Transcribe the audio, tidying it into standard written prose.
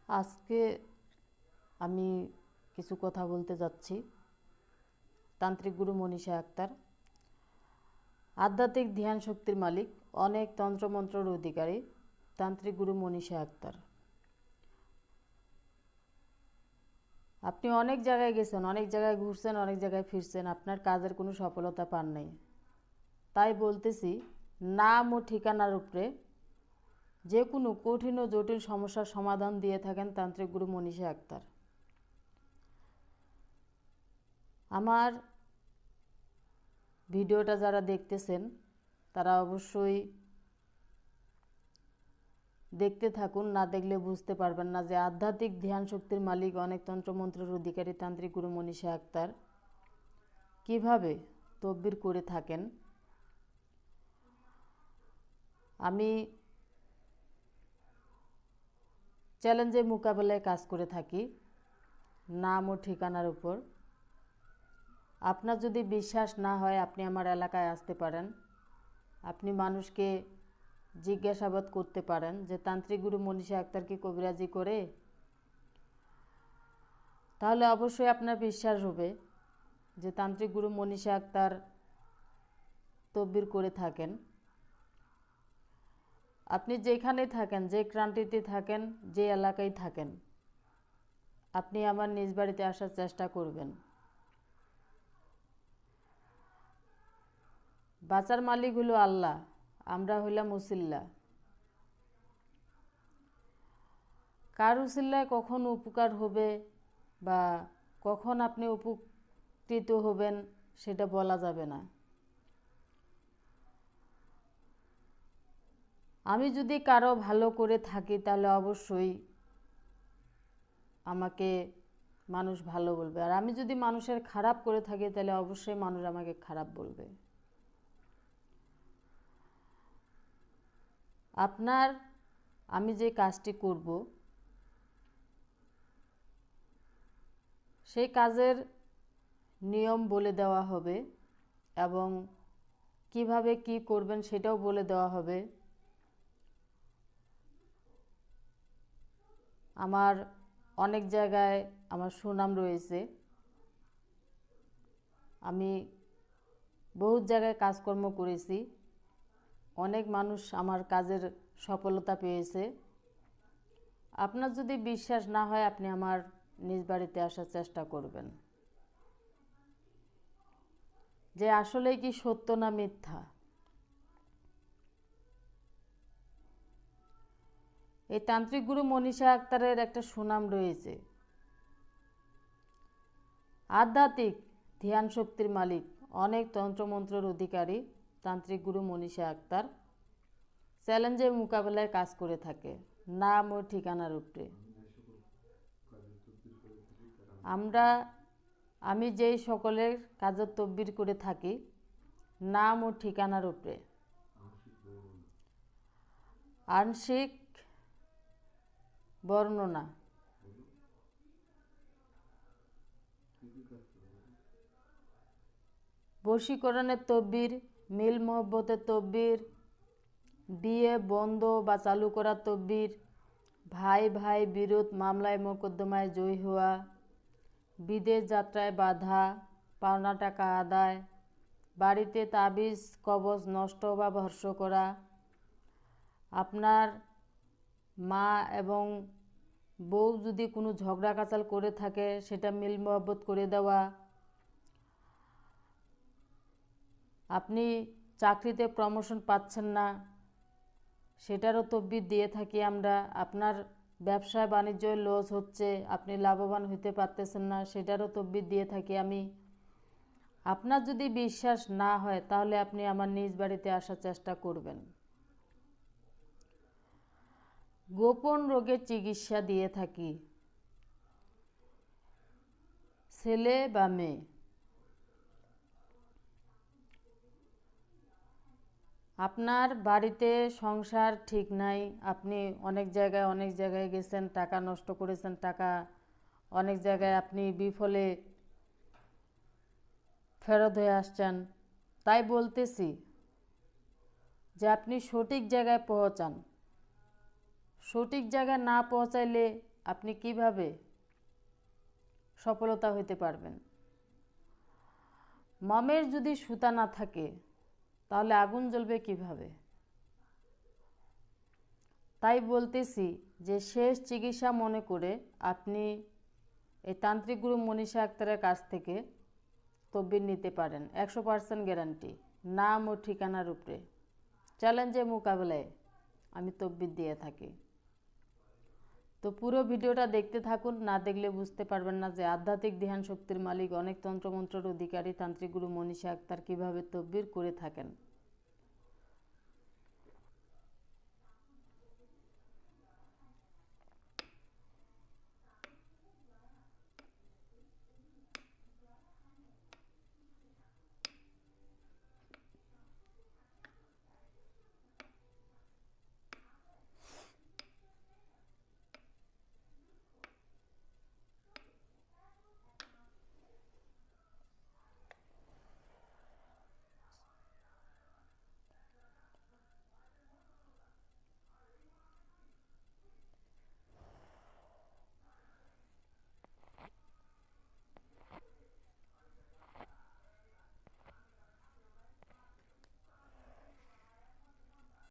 আজকে আমি কিছু কথা বলতে যাচ্ছি। তান্ত্রিক গুরু মনীষা আক্তার, আধ্যাত্মিক ধ্যান শক্তির মালিক, অনেক তন্ত্রমন্ত্রের অধিকারী তান্ত্রিক গুরু মনীষা আক্তার। আপনি অনেক জায়গায় গেছেন, অনেক জায়গায় ঘুরছেন, অনেক জায়গায় ফিরছেন, আপনার কাজের কোনো সফলতা পান নাই। তাই বলতেছি, নাম ও ঠিকানার উপরে যে কোনো কঠিন ও জটিল সমস্যার সমাধান দিয়ে থাকেন তান্ত্রিক গুরু মনীষা আক্তার। আমার ভিডিওটা যারা দেখতেছেন তারা অবশ্যই দেখতে থাকুন, না দেখলে বুঝতে পারবেন না যে আধ্যাত্মিক ধ্যান শক্তির মালিক, অনেক তন্ত্রমন্ত্রের অধিকারী তান্ত্রিক গুরু মনীষা আক্তার কিভাবে তদবির করে থাকেন। আমি চ্যালেঞ্জের মোকাবেলায় কাজ করে থাকি নাম ও ঠিকানার উপর। আপনার যদি বিশ্বাস না হয় আপনি আমার এলাকায় আসতে পারেন। আপনি মানুষকে জিজ্ঞাসাবাদ করতে পারেন যে তান্ত্রিক গুরু মনীষা আক্তার কি কবিরাজি করে, তাহলে অবশ্যই আপনার বিশ্বাস হবে যে তান্ত্রিক গুরু মনীষা আক্তার তদবির করে থাকেন। আপনি যেখানে থাকেন, যে ক্রান্তিতে থাকেন, যে এলাকায় থাকেন, আপনি আমার নিজ বাড়িতে আসার চেষ্টা করবেন। বাঁচার মালিক হলো আল্লাহ, আমরা হইলাম উসিল্লা। কার উসিল্লায় কখন উপকার হবে বা কখন আপনি উপকৃত হবেন সেটা বলা যাবে না। আমি যদি কারো ভালো করে থাকি তাহলে অবশ্যই আমাকে মানুষ ভালো বলবে, আর আমি যদি মানুষের খারাপ করে থাকি তাহলে অবশ্যই মানুষ আমাকে খারাপ বলবে। আপনার আমি যে কাজটি করব সেই কাজের নিয়ম বলে দেওয়া হবে এবং কিভাবে কি করবেন সেটাও বলে দেওয়া হবে। আমার অনেক জায়গায় আমার সুনাম রয়েছে, আমি বহুত জায়গায় কাজকর্ম করেছি, অনেক মানুষ আমার কাজের সফলতা পেয়েছে। আপনার যদি বিশ্বাস না হয় আপনি আমার নিজ বাড়িতে আসার চেষ্টা করবেন যে আসলেই কি সত্য না মিথ্যা। এই তান্ত্রিক গুরু মনীষা আক্তারের একটা সুনাম রয়েছে, আধ্যাত্মিক ধ্যান শক্তির মালিক, অনেক তন্ত্রমন্ত্রের অধিকারী তান্ত্রিক গুরু মনীষা আক্তার চ্যালেঞ্জের মোকাবেলায় কাজ করে থাকে নাম ও ঠিকানার উপরে। আমি যেই সকলের কাজের তদবির করে থাকি নাম ও ঠিকানার উপরে। আংশিক বর্ণনা, বশীকরণের তদবির, মিল মহব্বতের তদবির, বিয়ে বন্ধ বা চালু করার তদবির, ভাই ভাই বিরোধ মামলায় মোকদ্দমায় জয়ী হওয়া, বিদেশ যাত্রায় বাধা, পাওনা টাকা আদায়, বাড়িতে তাবিজ কবজ নষ্ট বা ভস্ম করা, আপনার মা এবং বউ যদি কোনো ঝগড়া কাচাল করে থাকে সেটা মিল মহব্বত করে দেওয়া, আপনি চাকরিতে প্রমোশন পাচ্ছেন না সেটারও তদবির দিয়ে থাকি আমরা, আপনার ব্যবসায় বাণিজ্য লস হচ্ছে, আপনি লাভবান হতে পারতেছেন না সেটারও তদবির দিয়ে থাকি আমি। আপনার যদি বিশ্বাস না হয় তাহলে আপনি আমার নিজ বাড়িতে আসার চেষ্টা করবেন। গোপন রোগের চিকিৎসা দিয়ে থাকি, ছেলে বা মেয়ে। আপনার বাড়িতে সংসার ঠিক নাই, আপনি অনেক জায়গায় গেছেন, টাকা নষ্ট করেছেন, টাকা অনেক জায়গায় আপনি বিফলে ফেরত হয়ে আসছেন, তাই বলতেছি যে আপনি সঠিক জায়গায় পৌঁছান। সঠিক জায়গায় না পৌঁছাইলে আপনি কিভাবে সফলতা হতে পারবেন। মোমের যদি সুতা না থাকে তাহলে আগুন জ্বলবে কিভাবে। তাই বলতেছি যে শেষ চিকিৎসা মনে করে আপনি এই তান্ত্রিক গুরু মনীষা আক্তারের কাছ থেকে তদবির নিতে পারেন। 100% গ্যারান্টি, নাম ও ঠিকানার উপরে চ্যালেঞ্জের মোকাবেলায় আমি তদবির দিয়ে থাকি। তো পুরো ভিডিওটা দেখতে থাকুন, না দেখলে বুঝতে পারবেন না যে আধ্যাত্মিক ধ্যান শক্তির মালিক, অনেক তন্ত্রমন্ত্রের অধিকারী তান্ত্রিক গুরু মনীষা আক্তার কীভাবে তদবির করে থাকেন।